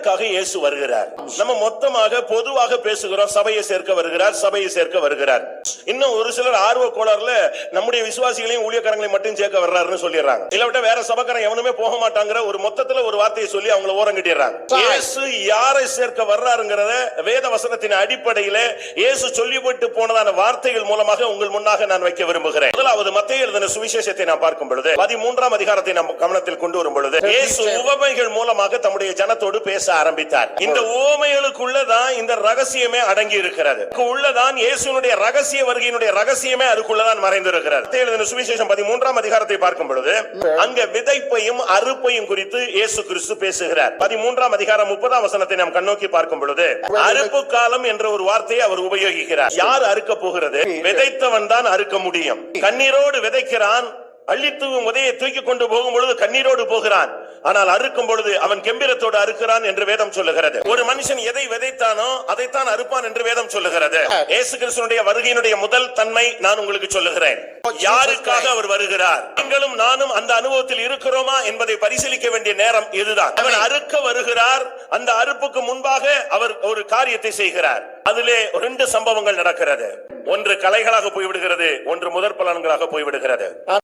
எதற்காக இயேசு வருகிறார்? நம்ம மொத்தமாக பொதுவாக பேசுகிறோம், சபையை சேர்க்க வருகிறார், சபையை சேர்க்க வருகிறார். இன்னும் ஒரு சிலர் ஆர்வ கோளாறுல நம்முடைய விசுவாசிகளையும் ஊழியக்காரங்களையும் மட்டும் சேர்க்க வர்றாருன்னு சொல்லிடுறாங்க. இல்லாவிட்ட வேற சபைக்காரன் எவனுமே போக மாட்டாங்கிற ஒரு மொத்தத்துல ஒரு வார்த்தையை சொல்லி அவங்களை ஓரம் கட்டிடுறாங்க. இயேசு யாரை சேர்க்க வர்றாருங்கிறத வேத வசனத்தின் அடிப்படையில இயேசு சொல்லிவிட்டு போனதான வார்த்தைகள் மூலமாக உங்கள் முன்னாக நான் வைக்க விரும்புகிறேன். முதலாவது மத்தேயு எழுதின சுவிசேஷத்தை நாம் பார்க்கும் பொழுது 13ஆம் அதிகாரத்தை நாம் கவனத்தில் கொண்டு வரும் பொழுது இயேசு உவமைகள் மூலமாக தம்முடைய ஜனத்தோடு பேச ஆரம்பித்தார். இந்த உவமைகளுக்குள்ளதான் இந்த ரகசியமே அடங்கி இருக்கிறது. உள்ளதான் இயேசுனுடைய ரகசிய வருகையினுடைய ரகசியமே அதுக்குள்ளதான் மறைந்திருக்கிறது. மத்தேயு எழுதின சுவிசேஷம் 13ஆம் அதிகாரத்தை பார்க்கும் பொழுது அங்க விதைப்பையும் அறுப்பையும் குறித்து இயேசு கிறிஸ்து பேசுகிறார். 13ஆம் அதிகாரம் 30ஆம் வசனத்தை நாம் கண்ணோக்கி பார்க்கும் பொழுது அறுப்பு காலம் என்ற ஒரு வார்த்தையை அவர் உபயோகிக்கிறார். யார் அறுக்க போகிறது? விதைத்தவன் தான் அறுக்க முடியும். கண்ணீரோடு விதைக்கிறான், அள்ளித்தூவும் உதையை தூக்கி கொண்டு போகும் பொழுது கண்ணீரோடு போகிறான். ஆனால் அறுக்கும் பொழுது அவன் கெம்பீரத்தோடு அறுக்கிறான் என்று வேதம் சொல்லுகிறது. ஒரு மனுஷன் எதை விதைத்தானோ அதைத்தான் அறுப்பான் என்று வேதம் சொல்லுகிறது. இயேசு கிறிஸ்துவினுடைய வருகையினுடைய முதல் தன்மை நான் உங்களுக்கு சொல்லுகிறேன். யாருக்காக அவர் வருகிறார்? நீங்களும் நானும் அந்த அனுபவத்தில் இருக்கிறோமா என்பதை பரிசீலிக்க வேண்டிய நேரம் இதுதான். அவர் அறுக்க வருகிறார். அந்த அறுப்புக்கு முன்பாக அவர் ஒரு காரியத்தை செய்கிறார். அதிலே 2 சம்பவங்கள் நடக்கிறது. ஒன்று கலைகளாக போய்விடுகிறது, ஒன்று முதற் பலன்களாக போய்விடுகிறது.